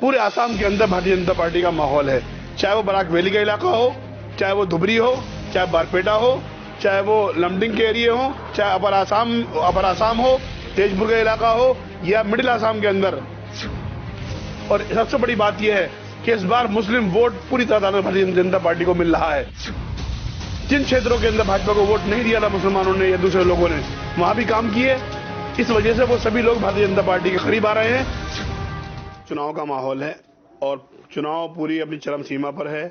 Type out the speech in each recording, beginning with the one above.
पूरे आसाम के अंदर भारतीय जनता पार्टी का माहौल है। चाहे वो बराक वैली का इलाका हो, चाहे वो धुबरी हो, चाहे बारपेटा हो, चाहे वो लमडिंग के एरिया हो, चाहे अपर आसाम हो, तेजपुर का इलाका हो या मिडिल आसाम के अंदर। और सबसे बड़ी बात यह है कि इस बार मुस्लिम वोट पूरी तादाद में भारतीय जनता पार्टी को मिल रहा है। जिन क्षेत्रों के अंदर भाजपा को वोट नहीं दिया था मुसलमानों ने या दूसरे लोगों ने, वहां भी काम किए। इस वजह से वो सभी लोग भारतीय जनता पार्टी के करीब आ रहे हैं। चुनाव का माहौल है और चुनाव पूरी अपनी चरम सीमा पर है।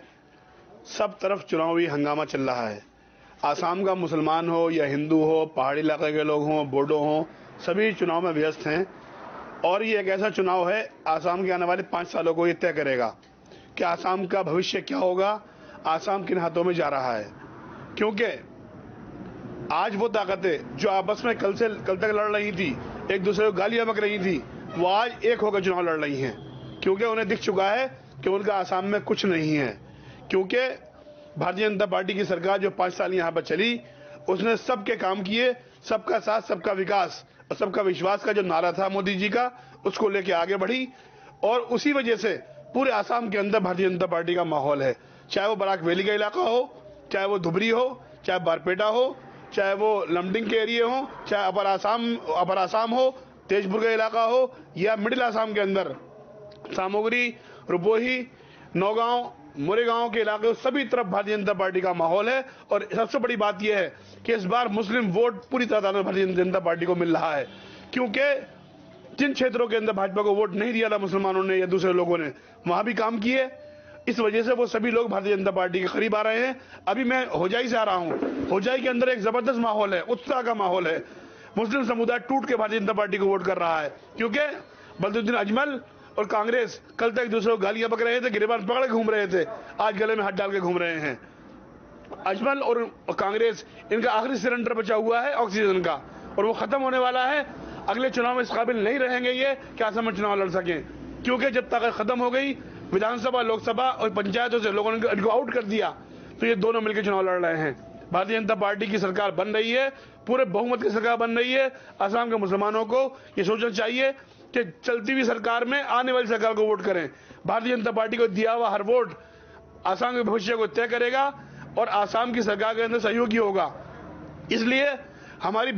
सब तरफ चुनावी हंगामा चल रहा है। आसाम का मुसलमान हो या हिंदू हो, पहाड़ी इलाके के लोग हों, बोडो हों, सभी चुनाव में व्यस्त हैं। और ये एक ऐसा चुनाव है, आसाम के आने वाले 5 सालों को ये तय करेगा कि आसाम का भविष्य क्या होगा, आसाम किन हाथों में जा रहा है। क्योंकि आज वो ताकतें जो आपस में कल तक लड़ रही थी, एक दूसरे को गालियां बक रही थी, वो आज एक होकर चुनाव लड़ रही हैं। क्योंकि उन्हें दिख चुका है कि उनका आसाम में कुछ नहीं है। क्योंकि भारतीय जनता पार्टी की सरकार जो 5 साल यहां पर चली, उसने सबके काम किए, सबका साथ, सबका विकास और सबका विश्वास का जो नारा था मोदी जी का, उसको लेके आगे बढ़ी। और उसी वजह से पूरे आसाम के अंदर भारतीय जनता पार्टी का माहौल है। चाहे वो बराक वैली का इलाका हो, चाहे वो धुबरी हो, चाहे बारपेटा हो, चाहे वो लमडिंग के एरिया हो, चाहे अपर आसाम हो, तेजपुर का इलाका हो या मिडिल आसाम के अंदर सामग्री, रुपोही, नौगांव, मोरेगांव के इलाके, सभी तरफ भारतीय जनता पार्टी का माहौल है। और सबसे बड़ी बात यह है कि इस बार मुस्लिम वोट पूरी तादाद में भारतीय जनता पार्टी को मिल रहा है। क्योंकि जिन क्षेत्रों के अंदर भाजपा को वोट नहीं दिया था मुसलमानों ने या दूसरे लोगों ने, वहां भी काम किए। इस वजह से वो सभी लोग भारतीय जनता पार्टी के करीब आ रहे हैं। अभी मैं होजाई से आ रहा हूं। होजाई के अंदर एक जबरदस्त माहौल है, उत्साह का माहौल है। मुस्लिम समुदाय टूट के भारतीय जनता पार्टी को वोट कर रहा है। क्योंकि बदरुद्दीन अजमल और कांग्रेस कल तक एक दूसरे को गालियां बक रहे थे, गिरबान पकड़ के घूम रहे थे, आज गले में हाथ डाल के घूम रहे हैं। अजमल और कांग्रेस, इनका आखिरी सिलेंडर बचा हुआ है ऑक्सीजन का, और वो खत्म होने वाला है। अगले चुनाव में इस काबिल नहीं रहेंगे ये कि आसाम में चुनाव लड़ सकें। क्योंकि जब ताकत खत्म हो गई, विधानसभा, लोकसभा और पंचायतों से लोगों ने इनको आउट कर दिया, तो ये दोनों मिलकर चुनाव लड़ रहे हैं। भारतीय जनता पार्टी की सरकार बन रही है, पूरे बहुमत की सरकार बन रही है। आसाम के मुसलमानों को ये सोचना चाहिए कि चलती हुई सरकार में आने वाली सरकार को वोट करें। भारतीय जनता पार्टी को दिया हुआ हर वोट आसाम के भविष्य को तय करेगा और आसाम की सरकार के अंदर सहयोगी होगा। इसलिए हमारी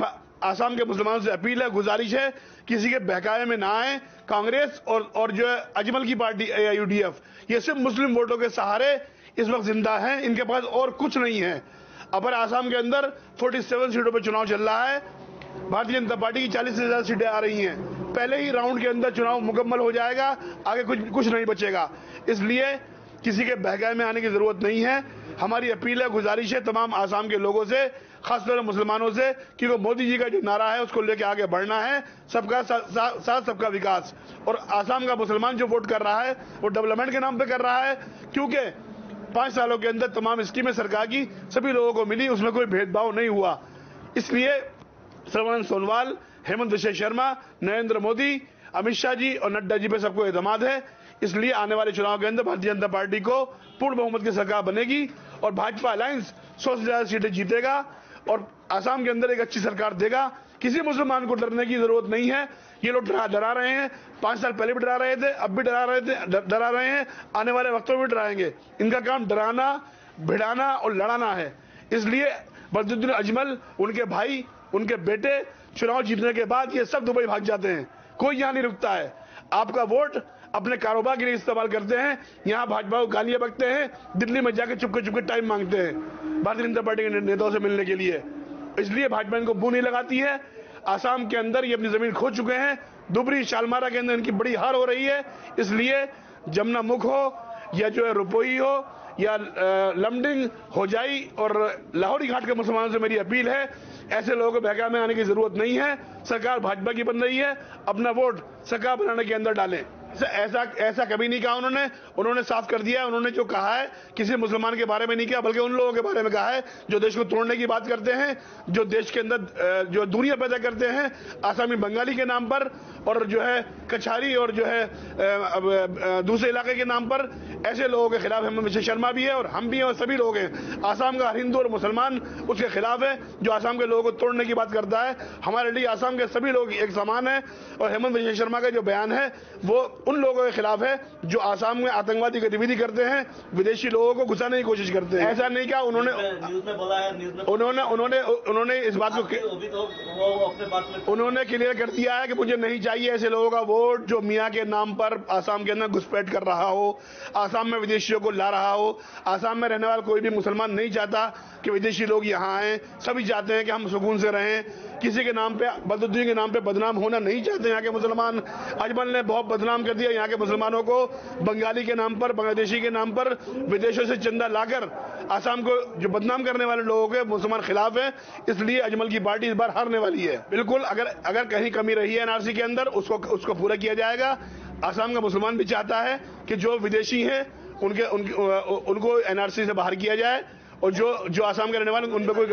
आसाम के मुसलमानों से अपील है, गुजारिश है, किसी के बहकावे में ना आए। कांग्रेस और जो है अजमल की पार्टी AIUDF, ये सिर्फ मुस्लिम वोटों के सहारे इस वक्त जिंदा हैं। इनके पास और कुछ नहीं है। अपर आसाम के अंदर 47 सीटों पर चुनाव चल रहा है। भारतीय जनता पार्टी की 40 से ज्यादा सीटें आ रही हैं। पहले ही राउंड के अंदर चुनाव मुकम्मल हो जाएगा, आगे कुछ नहीं बचेगा। इसलिए किसी के बहकावे में आने की जरूरत नहीं है। हमारी अपील है, गुजारिश है तमाम आसाम के लोगों से, खासतौर पर मुसलमानों से, कि वो मोदी जी का जो नारा है उसको लेकर आगे बढ़ना है। सबका साथ, सबका विकास। और आसाम का मुसलमान जो वोट कर रहा है वो डेवलपमेंट के नाम पे कर रहा है। क्योंकि 5 सालों के अंदर तमाम स्कीमें सरकार की सभी लोगों को मिली, उसमें कोई भेदभाव नहीं हुआ। इसलिए सर्बानंद सोनोवाल, हेमंत विश्व शर्मा, नरेंद्र मोदी, अमित शाह जी और नड्डा जी पे सबको एतमाद है। इसलिए आने वाले चुनाव के अंदर भारतीय जनता पार्टी को पूर्ण बहुमत की सरकार बनेगी और भाजपा अलायंस 100 से ज्यादा सीटें जीतेगा और आसाम के अंदर एक अच्छी सरकार देगा। किसी मुसलमान को डरने की जरूरत नहीं है। ये लोग डरा रहे हैं, 5 साल पहले भी डरा रहे थे, अब भी डरा रहे हैं, आने वाले वक्तों में भी डराएंगे। इनका काम डराना, भिड़ाना और लड़ाना है। इसलिए बदरुद्दीन अजमल, उनके भाई, उनके बेटे चुनाव जीतने के बाद ये सब दुबई भाग जाते हैं। कोई यहां नहीं रुकता है। आपका वोट अपने कारोबार के लिए इस्तेमाल करते हैं, यहां भाजपा को गालियां बकते हैं, दिल्ली में जाकर चुपके टाइम मांगते हैं भारतीय जनता पार्टी के नेताओं से मिलने के लिए। इसलिए भाजपा इनको मुंह नहीं लगाती है। आसाम के अंदर ये अपनी जमीन खो चुके हैं। दुबरी, शालमारा के अंदर इनकी बड़ी हार हो रही है। इसलिए जमुना मुख हो या जो है रुपोई हो या लमडिंग, होजाई और लाहौरी घाट के मुसलमानों से मेरी अपील है, ऐसे लोगों को बहकावे में आने की जरूरत नहीं है। सरकार भाजपा की बन रही है, अपना वोट सरकार बनाने के अंदर डालें। ऐसा कभी नहीं कहा उन्होंने साफ कर दिया है। उन्होंने जो कहा है किसी मुसलमान के बारे में नहीं कहा, बल्कि उन लोगों के बारे में कहा है जो देश को तोड़ने की बात करते हैं, जो देश के अंदर जो दूरियां पैदा करते हैं आसामी बंगाली के नाम पर, और जो है कछारी और जो है दूसरे इलाके के नाम पर। ऐसे लोगों के खिलाफ हेमंत विश्व शर्मा भी है और हम भी हैं और सभी लोग हैं। आसाम का हर हिंदू और मुसलमान उसके खिलाफ है जो आसाम के लोगों को तोड़ने की बात करता है। हमारे लिए आसाम के सभी लोग एक समान है और हेमंत विश्व शर्मा का जो बयान है वो उन लोगों के खिलाफ है जो आसाम में आतंकवादी गतिविधि करते हैं, विदेशी लोगों को घुसाने की कोशिश करते हैं। ऐसा नहीं क्या उन्होंने न्यूज़ में बोला है, न्यूज़ में उन्होंने इस बात को अभी तो वो अपने बात में उन्होंने क्लियर कर दिया है कि मुझे नहीं चाहिए ऐसे लोगों का वोट जो मियाँ के नाम पर आसाम के अंदर घुसपैठ कर रहा हो, आसाम में विदेशियों को ला रहा हो। आसाम में रहने वाला कोई भी मुसलमान नहीं चाहता कि विदेशी लोग यहाँ आए, सभी चाहते हैं कि हम सुकून से रहें। किसी के नाम पे, बदउद्दीन के नाम पे बदनाम होना नहीं चाहते यहाँ के मुसलमान। अजमल ने बहुत बदनाम कर दिया यहाँ के मुसलमानों को, बंगाली के नाम पर, बांग्लादेशी के नाम पर विदेशों से चंदा लाकर आसाम को जो बदनाम करने वाले लोगों के मुसलमान खिलाफ है। इसलिए अजमल की पार्टी इस बार हारने वाली है। बिल्कुल, अगर कहीं कमी रही है एनआरसी के अंदर उसको पूरा किया जाएगा। आसाम का मुसलमान भी चाहता है कि जो विदेशी हैं उनको एनआरसी से बाहर किया जाए और जो आसाम के रहने वाले उन पर कोई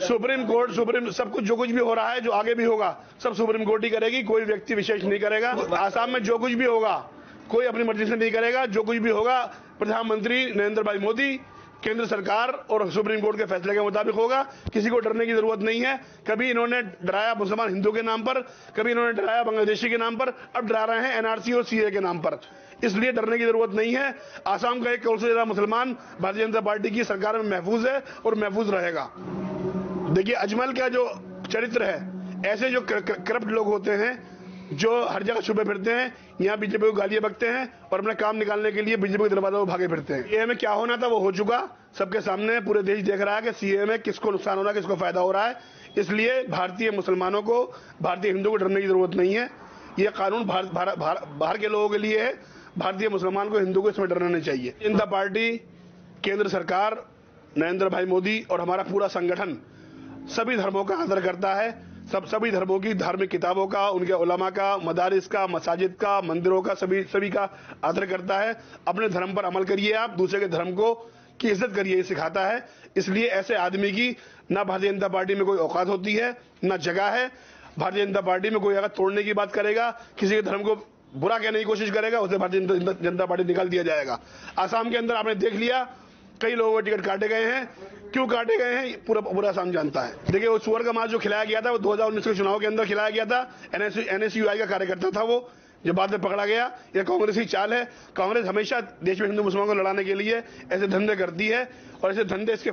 सुप्रीम सब कुछ जो कुछ भी हो रहा है, जो आगे भी होगा, सब सुप्रीम कोर्ट ही करेगी। कोई व्यक्ति विशेष नहीं करेगा। आसाम में जो कुछ भी होगा कोई अपनी मर्जी से नहीं करेगा। जो कुछ भी होगा प्रधानमंत्री नरेंद्र भाई मोदी, केंद्र सरकार और सुप्रीम कोर्ट के फैसले के मुताबिक होगा। किसी को डरने की जरूरत नहीं है। कभी इन्होंने डराया मुसलमान हिंदू के नाम पर, कभी इन्होंने डराया बांग्लादेशी के नाम पर, अब डरा रहे हैं एनआरसी और सीए के नाम पर। इसलिए डरने की जरूरत नहीं है। आसाम का 1 करोड़ से ज्यादा मुसलमान भारतीय जनता पार्टी की सरकार में महफूज है और महफूज रहेगा। देखिए, अजमल का जो चरित्र है, ऐसे जो करप्ट लोग होते हैं जो हर जगह छुपे फिरते हैं, यहाँ बीजेपी को गालियां बकते हैं और अपना काम निकालने के लिए बीजेपी के दरवाजे पर भागे फिरते हैं। सीए में क्या होना था वो हो चुका, सबके सामने पूरे देश देख रहा है कि सीए में किसको नुकसान हो रहा है, किसको फायदा हो रहा है। इसलिए भारतीय मुसलमानों को, भारतीय हिंदू को डरने की जरूरत नहीं है। ये कानून बाहर के लोगों के लिए है। भारतीय मुसलमान को, हिंदू को इसमें डरना नहीं चाहिए। जनता पार्टी, केंद्र सरकार, नरेंद्र भाई मोदी और हमारा पूरा संगठन सभी धर्मों का आदर करता है। सभी धर्मों की धार्मिक किताबों का, उनके उलमा का, मदारिस का, मसाजिद का, मंदिरों का, सभी का आदर करता है। अपने धर्म पर अमल करिए, आप दूसरे के धर्म को की इज्जत करिए, ये सिखाता है। इसलिए ऐसे आदमी की ना भारतीय जनता पार्टी में कोई औकात होती है, ना जगह है। भारतीय जनता पार्टी में कोई अगर तोड़ने की बात करेगा, किसी के धर्म को बुरा कहने की कोशिश करेगा, उसे भारतीय जनता पार्टी निकाल दिया जाएगा। आसाम के अंदर आपने देख लिया, कई लोगों के टिकट काटे गए हैं। क्यों काटे गए हैं पूरा आसाम जानता है। देखिए, वो सुअर का मांस जो खिलाया गया था वो 2019 के चुनाव के अंदर खिलाया गया था। एनएसयूआई का कार्यकर्ता था वो, जो बाद में पकड़ा गया। यह कांग्रेस की चाल है। कांग्रेस हमेशा देश में हिंदू मुसलमानों को लड़ाने के लिए ऐसे धंधे करती है और ऐसे धंधे इसके